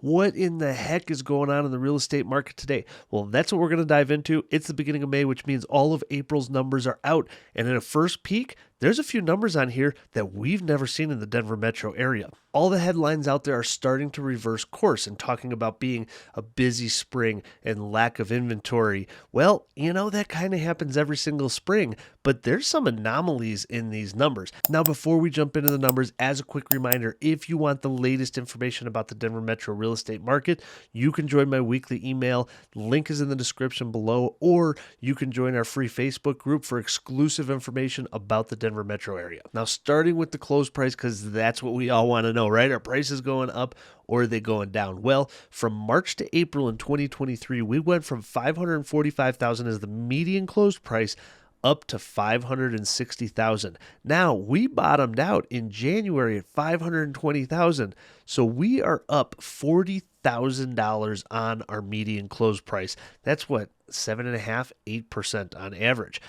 What in the heck is going on in the real estate market today? Well, that's what we're going to dive into. It's the beginning of May, which means all of April's numbers are out. And in a first peek, there's a few numbers on here that we've never seen in the Denver metro area. All the headlines out there are starting to reverse course and talking about being a busy spring and lack of inventory. Well, that kind of happens every single spring, but there's some anomalies in these numbers. Now, before we jump into the numbers, as a quick reminder, if you want the latest information about the Denver metro real estate market, you can join my weekly email. Link is in the description below, or you can join our free Facebook group for exclusive information about the Denver metro area. Now, starting with the close price, because that's what we all want to know, right? Are prices going up or are they going down? Well, from March to April in 2023, we went from $545,000 as the median close price up to $560,000. Now, we bottomed out in January at $520,000. So we are up $40,000 on our median close price. That's what, 7.5%, 8% on average.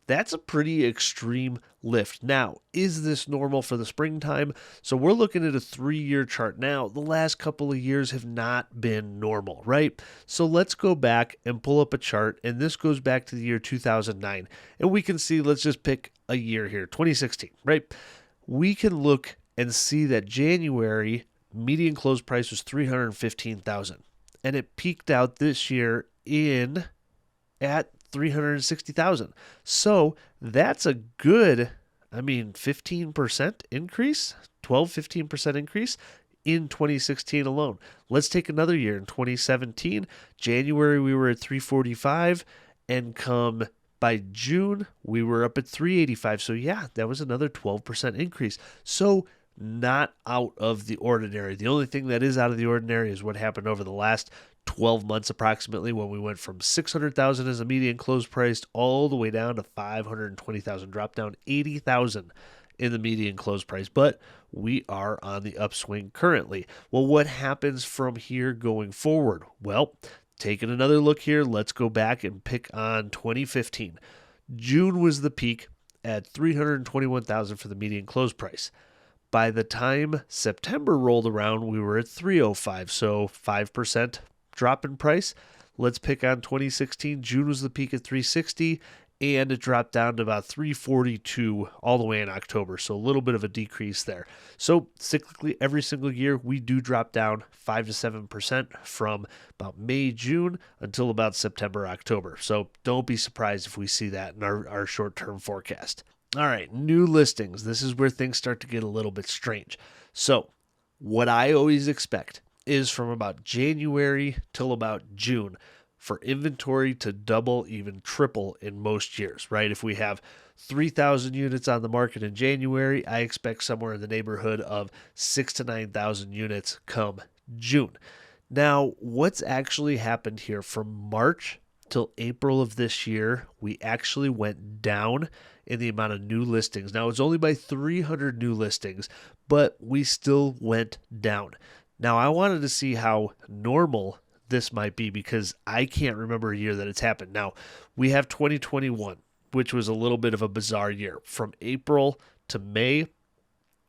That's a pretty extreme lift. Now, is this normal for the springtime? So we're looking at a 3-year chart now. The last couple of years have not been normal, right? So let's go back and pull up a chart, and this goes back to the year 2009. And we can see, let's just pick a year here, 2016, right? We can look and see that January median close price was $315,000, and it peaked out this year at $360,000. So that's a good, 15% increase, 15% increase in 2016 alone. Let's take another year. In 2017, January, we were at $345, and come by June, we were up at $385. So yeah, that was another 12% increase. So not out of the ordinary. The only thing that is out of the ordinary is what happened over the last 12 months approximately, when we went from $600,000 as a median close price all the way down to $520,000, dropped down $80,000 in the median close price. But we are on the upswing currently. Well, what happens from here going forward? Well, taking another look here, let's go back and pick on 2015. June was the peak at $321,000 for the median close price. By the time September rolled around, we were at $305, so 5% drop in price. Let's pick on 2016. June was the peak at $360, and it dropped down to about $342 all the way in October, so a little bit of a decrease there. So cyclically, every single year, we do drop down 5 to 7% from about May, June until about September, October. So don't be surprised if we see that in our short-term forecast. All right, new listings. This is where things start to get a little bit strange. So what I always expect is from about January till about June for inventory to double, even triple in most years, right? If we have 3,000 units on the market in January, I expect somewhere in the neighborhood of 6,000 to 9,000 units come June. Now, what's actually happened here from March till April of this year, we actually went down in the amount of new listings. Now, it's only by 300 new listings, but we still went down. Now, I wanted to see how normal this might be because I can't remember a year that it's happened. Now, we have 2021, which was a little bit of a bizarre year. From April to May,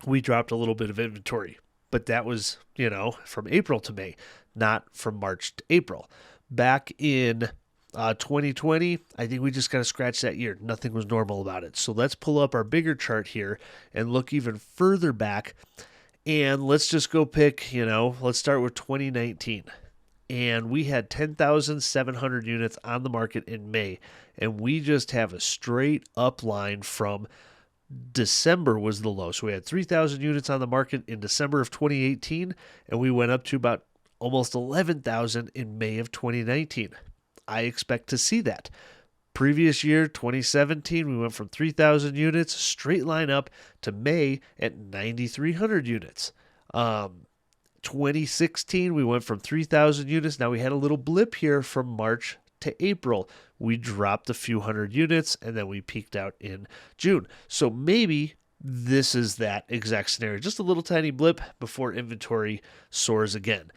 we dropped a little bit of inventory, but that was, from April to May, not from March to April. Back in 2020, I think we just got to scratch that year. Nothing was normal about it. So let's pull up our bigger chart here and look even further back. And let's just go pick, let's start with 2019. And we had 10,700 units on the market in May. And we just have a straight up line from December was the low. So we had 3,000 units on the market in December of 2018. And we went up to about almost 11,000 in May of 2019. I expect to see that. Previous year, 2017, we went from 3,000 units, straight line up to May at 9,300 units. 2016, we went from 3,000 units. Now we had a little blip here from March to April. We dropped a few hundred units, and then we peaked out in June. So maybe this is that exact scenario. Just a little tiny blip before inventory soars again.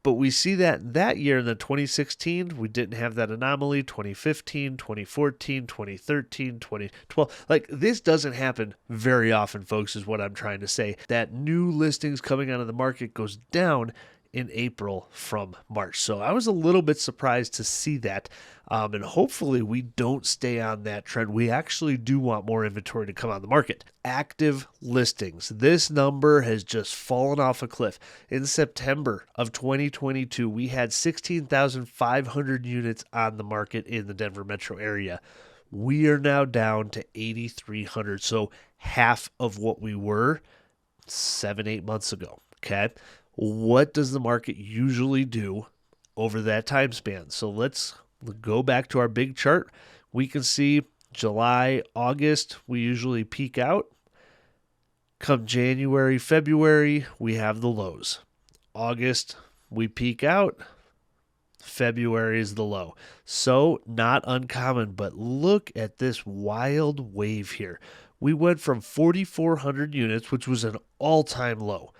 But we see that year in the 2016, we didn't have that anomaly. 2015, 2014, 2013, 2012. Like, this doesn't happen very often, folks, is what I'm trying to say. That new listings coming out of the market goes down in April from March. So I was a little bit surprised to see that. And hopefully we don't stay on that trend. We actually do want more inventory to come on the market. Active listings. This number has just fallen off a cliff. In September of 2022, we had 16,500 units on the market in the Denver metro area. We are now down to 8,300. So half of what we were 7-8 months ago. Okay. What does the market usually do over that time span? So let's go back to our big chart. We can see July, August, we usually peak out. Come January, February, we have the lows. August, we peak out. February is the low. So not uncommon, but look at this wild wave here. We went from 4,400 units, which was an all-time low,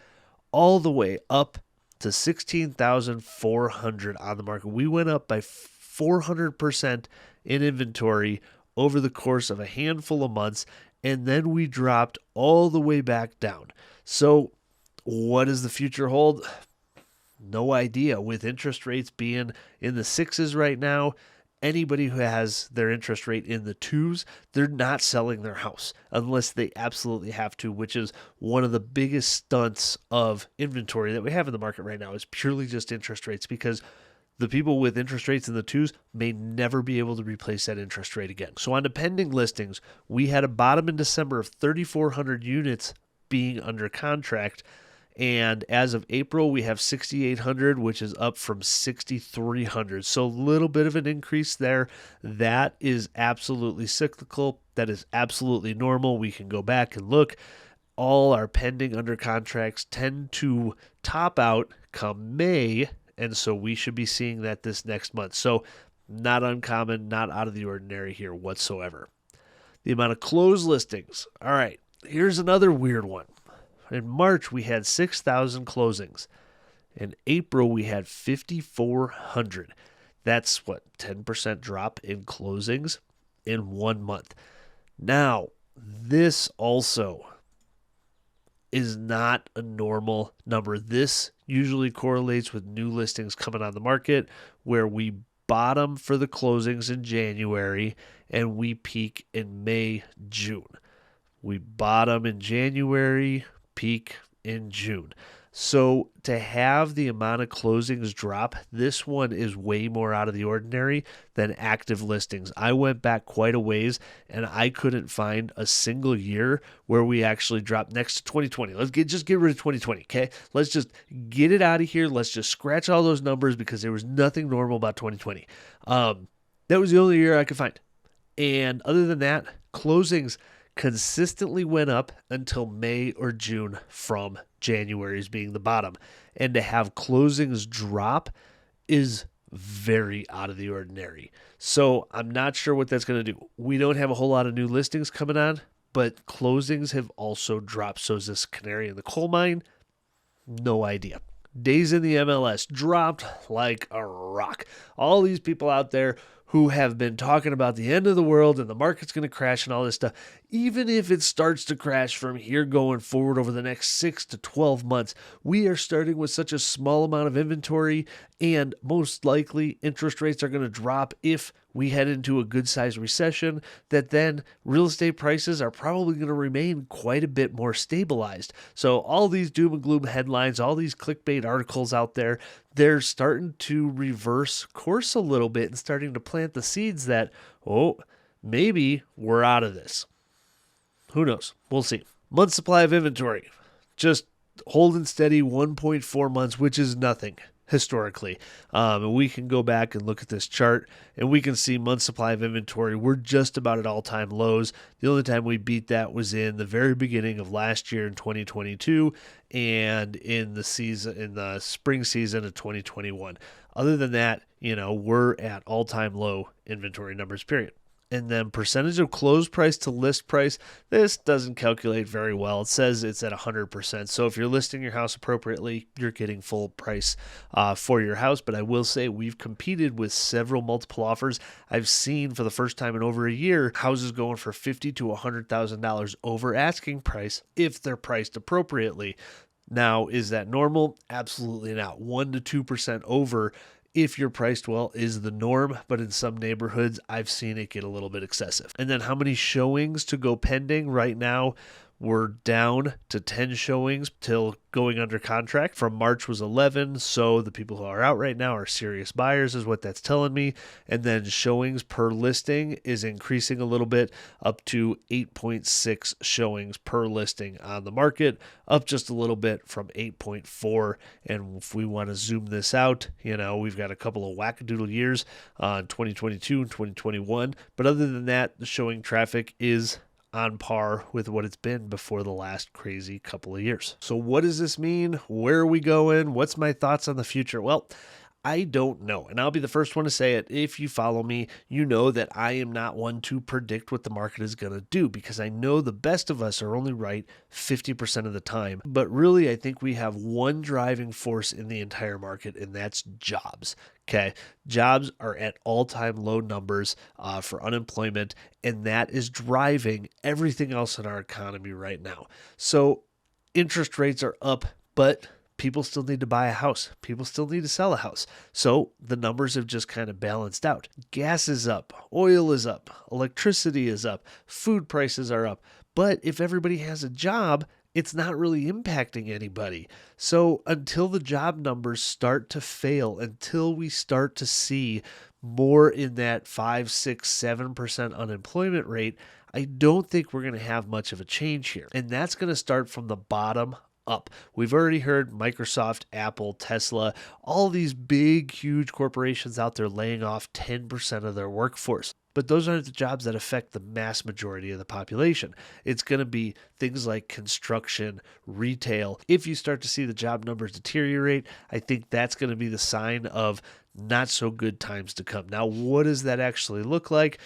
all the way up to 16,400 on the market. We went up by 400% in inventory over the course of a handful of months, and then we dropped all the way back down. So what does the future hold? No idea. With interest rates being in the 6s right now, anybody who has their interest rate in the 2s, they're not selling their house unless they absolutely have to, which is one of the biggest stunts of inventory that we have in the market right now, is purely just interest rates, because the people with interest rates in the 2s may never be able to replace that interest rate again. So on the pending listings, we had a bottom in December of 3,400 units being under contract. And as of April, we have 6,800, which is up from 6,300. So a little bit of an increase there. That is absolutely cyclical. That is absolutely normal. We can go back and look. All our pending under contracts tend to top out come May, and so we should be seeing that this next month. So not uncommon, not out of the ordinary here whatsoever. The amount of closed listings. All right, here's another weird one. In March, we had 6,000 closings. In April, we had 5,400. That's what, 10% drop in closings in 1 month. Now, this also is not a normal number. This usually correlates with new listings coming on the market, where we bottom for the closings in January and we peak in May, June. We bottom in January, peak in June. So to have the amount of closings drop, this one is way more out of the ordinary than active listings. I went back quite a ways and I couldn't find a single year where we actually dropped next to 2020. Let's just get rid of 2020, okay? Let's just get it out of here. Let's just scratch all those numbers, because there was nothing normal about 2020. That was the only year I could find. And other than that, closings consistently went up until May or June from January as being the bottom. And to have closings drop is very out of the ordinary. So I'm not sure what that's going to do. We don't have a whole lot of new listings coming on, but closings have also dropped. So is this canary in the coal mine? No idea. Days in the MLS dropped like a rock. All these people out there who have been talking about the end of the world and the market's going to crash and all this stuff, even if it starts to crash from here going forward over the next 6 to 12 months, we are starting with such a small amount of inventory, and most likely interest rates are going to drop if we head into a good-sized recession, that then real estate prices are probably going to remain quite a bit more stabilized. So all these doom and gloom headlines, all these clickbait articles out there, they're starting to reverse course a little bit and starting to plant the seeds that, oh, maybe we're out of this. Who knows? We'll see. Month supply of inventory, just holding steady 1.4 months, which is nothing historically. And we can go back and look at this chart and we can see month supply of inventory. We're just about at all-time lows. The only time we beat that was in the very beginning of last year in 2022 and in the spring season of 2021. Other than that, we're at all-time low inventory numbers, period. And then percentage of close price to list price, this doesn't calculate very well. It says it's at 100%. So if you're listing your house appropriately, you're getting full price for your house. But I will say we've competed with several multiple offers. I've seen for the first time in over a year, houses going for $50,000 to $100,000 over asking price if they're priced appropriately. Now, is that normal? Absolutely not. 1 to 2% over, if you're priced well, is the norm, but in some neighborhoods, I've seen it get a little bit excessive. And then how many showings to go pending right now? We're down to 10 showings till going under contract. From March was 11, so the people who are out right now are serious buyers is what that's telling me. And then showings per listing is increasing a little bit, up to 8.6 showings per listing on the market, up just a little bit from 8.4. And if we want to zoom this out, we've got a couple of wackadoodle years on 2022 and 2021. But other than that, the showing traffic is on par with what it's been before the last crazy couple of years. So what does this mean? Where are we going? What's my thoughts on the future? Well, I don't know. And I'll be the first one to say it. If you follow me, you know that I am not one to predict what the market is going to do, because I know the best of us are only right 50% of the time. But really, I think we have one driving force in the entire market, and that's jobs. Okay. Jobs are at all-time low numbers for unemployment, and that is driving everything else in our economy right now. So interest rates are up, but people still need to buy a house. People still need to sell a house. So the numbers have just kind of balanced out. Gas is up. Oil is up. Electricity is up. Food prices are up. But if everybody has a job, it's not really impacting anybody. So until the job numbers start to fail, until we start to see more in that 5, 6, 7% unemployment rate, I don't think we're going to have much of a change here. And that's going to start from the bottom up. We've already heard Microsoft, Apple, Tesla, all these big, huge corporations out there laying off 10% of their workforce. But those aren't the jobs that affect the mass majority of the population. It's going to be things like construction, retail. If you start to see the job numbers deteriorate, I think that's going to be the sign of not so good times to come. Now, what does that actually look like?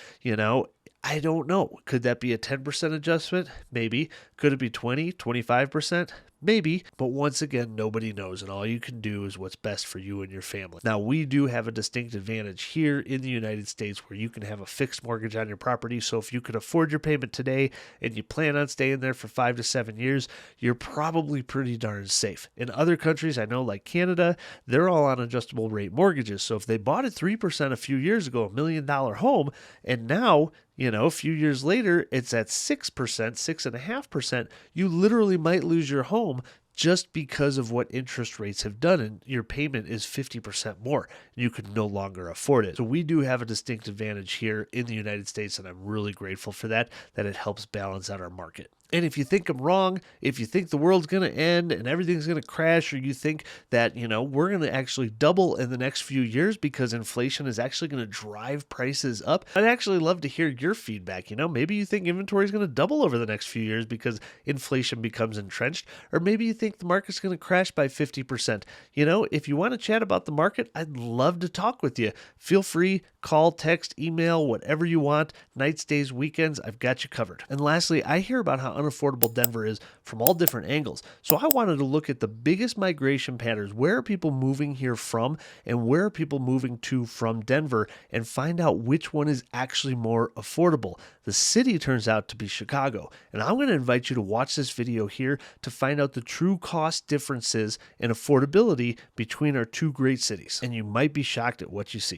I don't know. Could that be a 10% adjustment? Maybe. Could it be 20, 25%? Maybe, but once again, nobody knows, and all you can do is what's best for you and your family. Now, we do have a distinct advantage here in the United States where you can have a fixed mortgage on your property. So if you can afford your payment today and you plan on staying there for 5 to 7 years, you're probably pretty darn safe. In other countries, I know like Canada, they're all on adjustable rate mortgages. So if they bought at 3% a few years ago, $1 million home, and now a few years later, it's at 6%, 6.5%, you literally might lose your home just because of what interest rates have done, and your payment is 50% more. You can no longer afford it. So we do have a distinct advantage here in the United States, and I'm really grateful for that it helps balance out our market. And if you think I'm wrong, if you think the world's going to end and everything's going to crash, or you think that, we're going to actually double in the next few years because inflation is actually going to drive prices up, I'd actually love to hear your feedback. Maybe you think inventory is going to double over the next few years because inflation becomes entrenched, or maybe you think the market's going to crash by 50%. If you want to chat about the market, I'd love to talk with you. Feel free, call, text, email, whatever you want. Nights, days, weekends, I've got you covered. And lastly, I hear about how unaffordable Denver is from all different angles. So I wanted to look at the biggest migration patterns. Where are people moving here from, and where are people moving to from Denver, and find out which one is actually more affordable. The city turns out to be Chicago. And I'm going to invite you to watch this video here to find out the true cost differences and affordability between our two great cities. And you might be shocked at what you see.